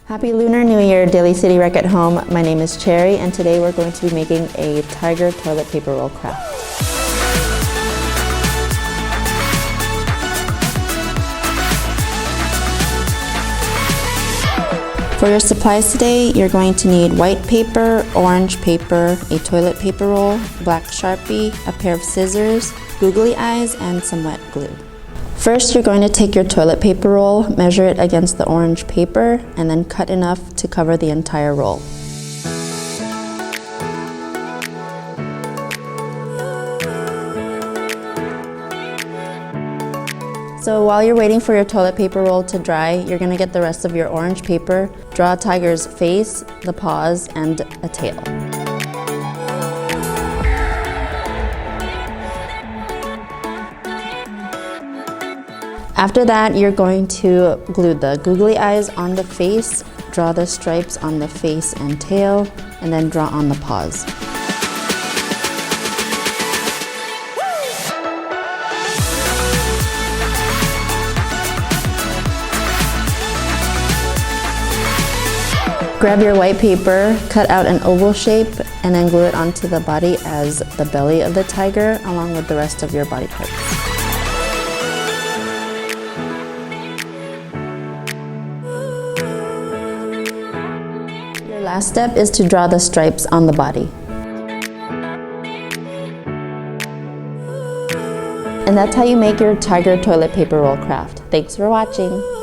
Happy Lunar New Year, Daly City Rec at home. My name is Cherry, and today we're going to be making a tiger toilet paper roll craft. For your supplies today, you're going to need white paper, orange paper, a toilet paper roll, black Sharpie, a pair of scissors, googly eyes, and some wet glue. First, you're going to take your toilet paper roll, measure it against the orange paper, and then cut enough to cover the entire roll. So while you're waiting for your toilet paper roll to dry, you're going to get the rest of your orange paper, draw a tiger's face, the paws, and a tail. After that, you're going to glue the googly eyes on the face, draw the stripes on the face and tail, and then draw on the paws. Grab your white paper, cut out an oval shape, and then glue it onto the body as the belly of the tiger, along with the rest of your body parts. Your last step is to draw the stripes on the body. And that's how you make your tiger toilet paper roll craft. Thanks for watching.